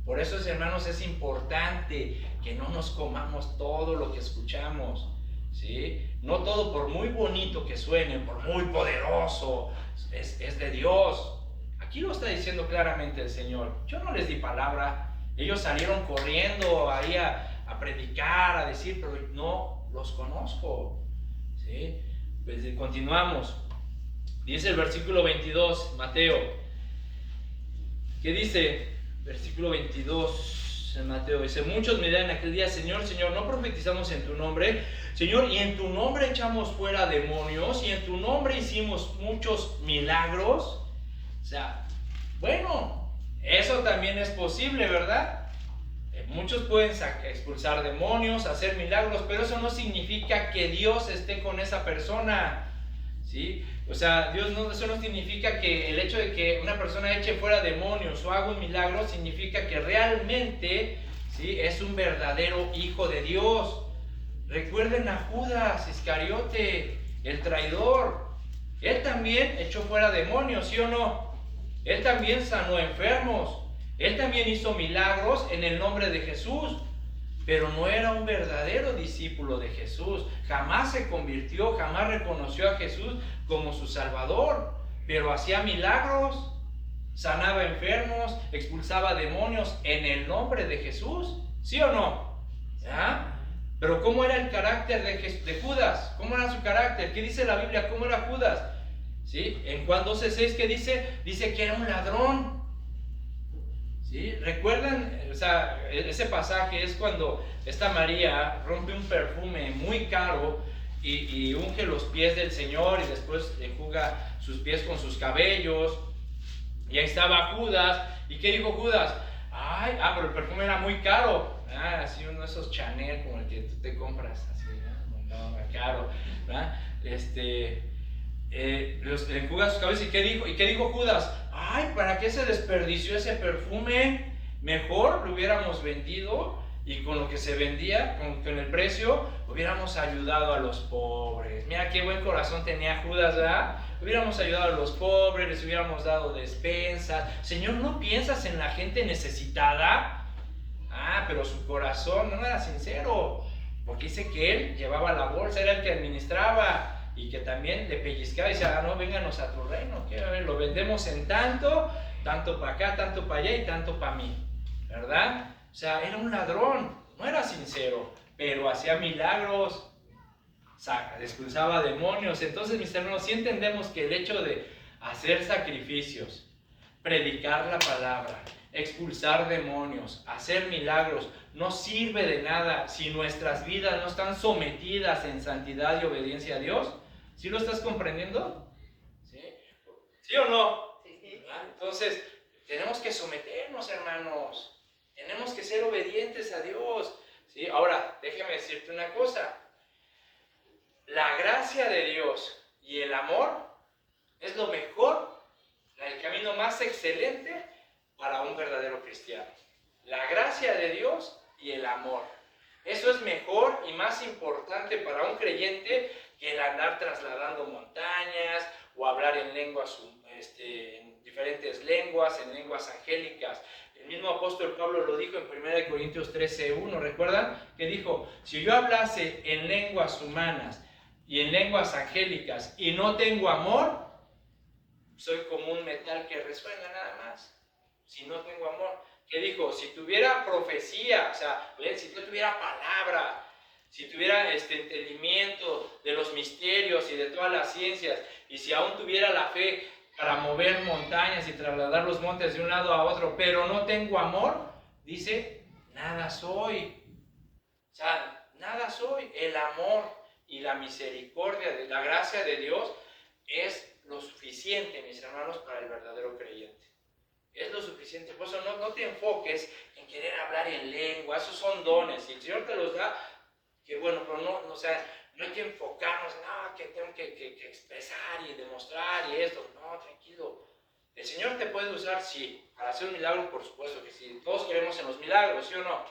Por eso, hermanos, es importante que no nos comamos todo lo que escuchamos, ¿sí? No todo, por muy bonito que suene, por muy poderoso, es de Dios. Aquí lo está diciendo claramente el Señor. Yo no les di palabra. Ellos salieron corriendo ahí a predicar, a decir, pero no los conozco, ¿sí? Pues continuamos. Dice el versículo 22, Mateo. ¿Qué dice? Versículo 22 en Mateo. Dice, muchos me dirán en aquel día, Señor, no profetizamos en tu nombre, Señor, y en tu nombre echamos fuera demonios, y en tu nombre hicimos muchos milagros. O sea, bueno, eso también es posible, ¿verdad? Muchos pueden expulsar demonios, hacer milagros, pero eso no significa que Dios esté con esa persona, ¿sí? O sea, eso no significa que el hecho de que una persona eche fuera demonios o haga un milagro significa que realmente, ¿sí?, es un verdadero hijo de Dios. Recuerden a Judas Iscariote, el traidor. Él también echó fuera demonios, ¿sí o no? Él también sanó enfermos. Él también hizo milagros en el nombre de Jesús, pero no era un verdadero discípulo de Jesús. Jamás se convirtió, jamás reconoció a Jesús como su Salvador, pero hacía milagros, sanaba enfermos, expulsaba demonios en el nombre de Jesús, ¿sí o no? ¿Ya? Pero ¿cómo era el carácter de Judas? ¿Cómo era su carácter? ¿Qué dice la Biblia? ¿Cómo era Judas? ¿Sí? En Juan 12:6, ¿qué dice? Dice que era un ladrón. ¿Sí? ¿Recuerdan? O sea, ese pasaje es cuando esta María rompe un perfume muy caro y unge los pies del Señor y después enjuga sus pies con sus cabellos. Y ahí estaba Judas. ¿Y qué dijo Judas? Pero el perfume era muy caro. Así uno de esos Chanel como el que tú te compras, así, no, caro, ¿verdad? Los enjuga sus cabezas. ¿Y qué dijo Judas? ¿Para qué se desperdició ese perfume? Mejor lo hubiéramos vendido y con lo que se vendía, con el precio, hubiéramos ayudado a los pobres. Mira qué buen corazón tenía Judas, ¿verdad? Hubiéramos ayudado a los pobres, les hubiéramos dado despensas. Señor, ¿no piensas en la gente necesitada? Pero su corazón no era sincero, porque dice que él llevaba la bolsa, era el que administraba. Y que también le pellizcaba y decía, no, vénganos a tu reino, que a ver, lo vendemos en tanto para acá, tanto para allá y tanto para mí, ¿verdad? O sea, era un ladrón, no era sincero, pero hacía milagros, expulsaba demonios. Entonces, mis hermanos, sí entendemos que el hecho de hacer sacrificios, predicar la palabra, expulsar demonios, hacer milagros, no sirve de nada si nuestras vidas no están sometidas en santidad y obediencia a Dios. ¿Sí lo estás comprendiendo? ¿Sí, ¿Sí o no? Sí. Entonces, tenemos que someternos, hermanos. Tenemos que ser obedientes a Dios. ¿Sí? Ahora, déjeme decirte una cosa. La gracia de Dios y el amor es lo mejor, el camino más excelente para un verdadero cristiano. La gracia de Dios y el amor. Eso es mejor y más importante para un creyente que el andar trasladando montañas o hablar en lenguas, en diferentes lenguas, en lenguas angélicas. El mismo apóstol Pablo lo dijo en 1 Corintios 13:1. ¿Recuerdan? Que dijo, si yo hablase en lenguas humanas y en lenguas angélicas y no tengo amor, soy como un metal que resuena nada más. Si no tengo amor. Que dijo, si tuviera profecía, o sea, si yo tuviera palabra, si tuviera entendimiento de los misterios y de todas las ciencias, y si aún tuviera la fe para mover montañas y trasladar los montes de un lado a otro, pero no tengo amor, dice, nada soy. O sea, nada soy. El amor y la misericordia, la gracia de Dios es lo suficiente, mis hermanos, para el verdadero creyente. Es lo suficiente. Por eso no te enfoques en querer hablar en lengua. Esos son dones. Si el Señor te los da, que bueno, pero no hay que enfocarnos en que tengo que expresar y demostrar y esto. No, tranquilo. El Señor te puede usar, sí, para hacer un milagro, por supuesto que sí. Todos queremos en los milagros, ¿sí o no?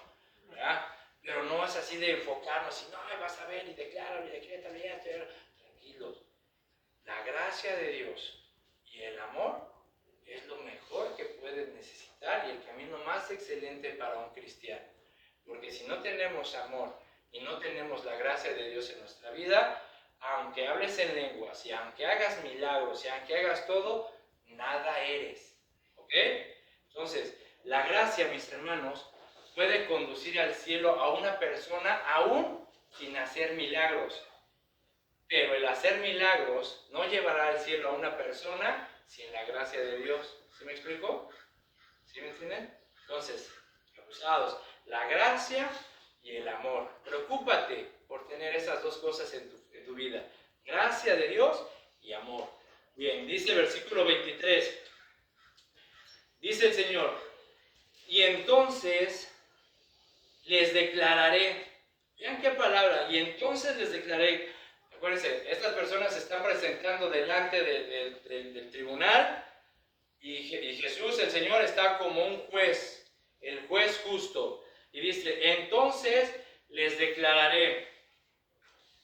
¿Verdad? Pero no es así de enfocarnos y no, vas a ver y decláralo y decrétalo y tranquilos. La gracia de Dios y el amor es lo mejor que puedes necesitar y el camino más excelente para un cristiano. Porque si no tenemos amor y no tenemos la gracia de Dios en nuestra vida, aunque hables en lenguas y aunque hagas milagros y aunque hagas todo, nada eres. ¿Ok? Entonces, la gracia, mis hermanos, puede conducir al cielo a una persona aún sin hacer milagros. Pero el hacer milagros no llevará al cielo a una persona sin la gracia de Dios. ¿Sí me explico? ¿Sí me entienden? Entonces, abusados, la gracia y el amor. Preocúpate por tener esas dos cosas en tu vida. Gracia de Dios y amor. Bien, dice el versículo 23. Dice el Señor, y entonces les declararé. Vean qué palabra. Y entonces les declararé. Acuérdense, estas personas se están presentando delante del tribunal y Jesús, el Señor, está como un juez, el juez justo. Y dice, entonces les declararé,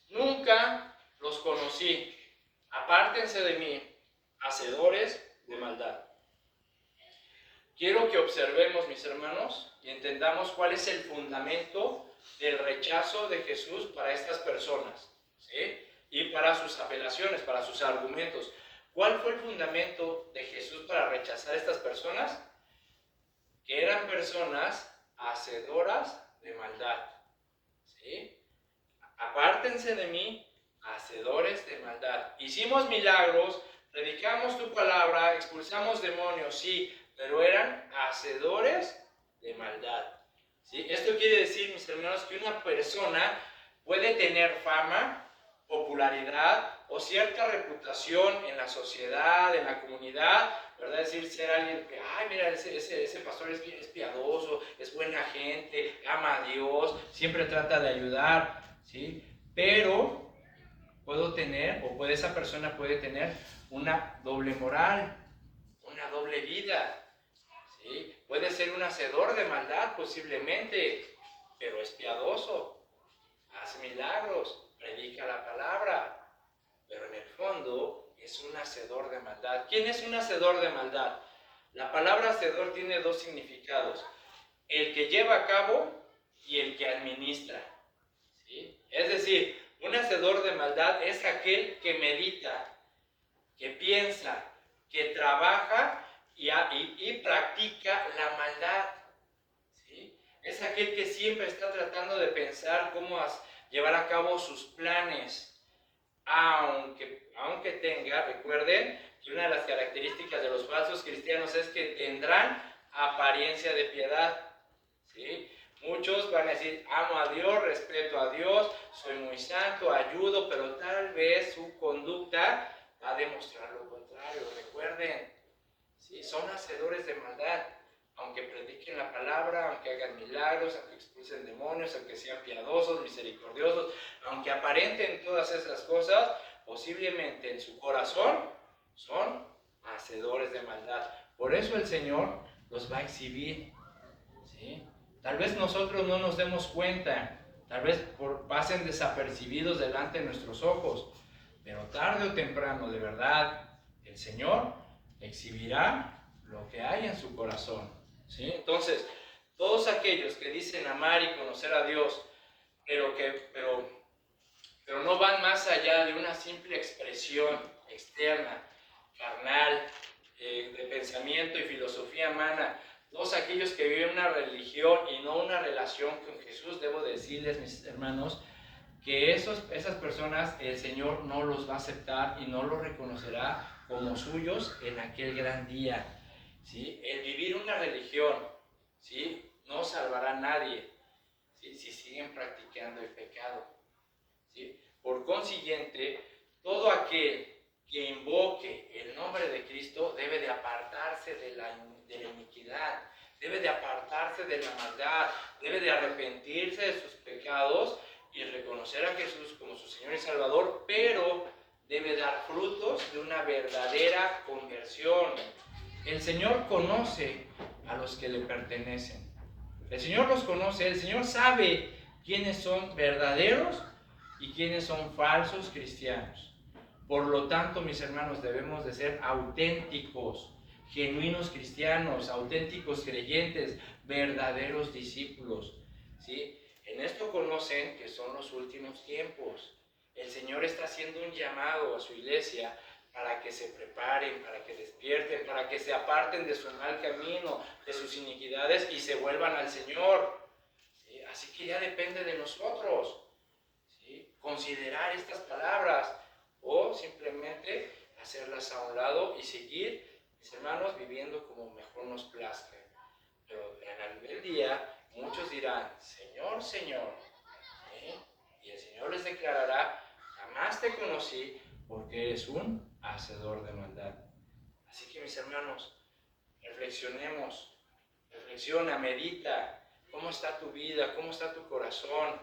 nunca los conocí, apártense de mí, hacedores de maldad. Quiero que observemos, mis hermanos, y entendamos cuál es el fundamento del rechazo de Jesús para estas personas, ¿sí? Y para sus apelaciones, para sus argumentos. ¿Cuál fue el fundamento de Jesús para rechazar a estas personas? Que eran personas hacedoras de maldad, ¿sí? Apártense de mí, hacedores de maldad. Hicimos milagros, predicamos tu palabra, expulsamos demonios, sí, pero eran hacedores de maldad, ¿sí? Esto quiere decir, mis hermanos, que una persona puede tener fama, popularidad o cierta reputación en la sociedad, en la comunidad, ¿verdad? Es decir, ser alguien que, ay, mira, ese pastor es piadoso, es buena gente, ama a Dios, siempre trata de ayudar, ¿sí? Pero esa persona puede tener una doble moral, una doble vida, ¿sí? Puede ser un hacedor de maldad posiblemente, pero es piadoso, hace milagros, predica la palabra, pero en el fondo es un hacedor de maldad. ¿Quién es un hacedor de maldad? La palabra hacedor tiene dos significados, el que lleva a cabo y el que administra, ¿sí? Es decir, un hacedor de maldad es aquel que medita, que piensa, que trabaja y practica la maldad, ¿sí? Es aquel que siempre está tratando de pensar cómo llevar a cabo sus planes, aunque tenga, recuerden que una de las características de los falsos cristianos es que tendrán apariencia de piedad, ¿sí? Muchos van a decir, amo a Dios, respeto a Dios, soy muy santo, ayudo, pero tal vez su conducta va a demostrar lo contrario. Recuerden, ¿sí? Son hacedores de maldad. Aunque prediquen la palabra, aunque hagan milagros, aunque expulsen demonios, aunque sean piadosos, misericordiosos, aunque aparenten todas esas cosas, posiblemente en su corazón son hacedores de maldad. Por eso el Señor los va a exhibir, ¿sí? Tal vez nosotros no nos demos cuenta, tal vez pasen desapercibidos delante de nuestros ojos, pero tarde o temprano, de verdad, el Señor exhibirá lo que hay en su corazón, ¿sí? Entonces, todos aquellos que dicen amar y conocer a Dios, pero no van más allá de una simple expresión externa, carnal, de pensamiento y filosofía humana, todos aquellos que viven una religión y no una relación con Jesús, debo decirles, mis hermanos, que esas personas el Señor no los va a aceptar y no los reconocerá como suyos en aquel gran día, ¿sí? El vivir una religión, ¿sí?, no salvará a nadie, ¿sí?, si siguen practicando el pecado, ¿sí? Por consiguiente, todo aquel que invoque el nombre de Cristo debe de apartarse de la iniquidad, debe de apartarse de la maldad, debe de arrepentirse de sus pecados y reconocer a Jesús como su Señor y Salvador, pero debe dar frutos de una verdadera conversión. El Señor conoce a los que le pertenecen. El Señor los conoce, el Señor sabe quiénes son verdaderos y quiénes son falsos cristianos. Por lo tanto, mis hermanos, debemos de ser auténticos, genuinos cristianos, auténticos creyentes, verdaderos discípulos, ¿sí? En esto conocen que son los últimos tiempos. El Señor está haciendo un llamado a su iglesia para que se preparen, para que despierten, para que se aparten de su mal camino, de sus iniquidades y se vuelvan al Señor, ¿sí? Así que ya depende de nosotros, ¿sí?, considerar estas palabras o simplemente hacerlas a un lado y seguir, mis hermanos, viviendo como mejor nos plazca. Pero en aquel día muchos dirán, Señor, Señor, ¿sí?, y el Señor les declarará, jamás te conocí porque eres un hacedor de maldad. Así que, mis hermanos, reflexionemos, reflexiona, medita, cómo está tu vida, cómo está tu corazón,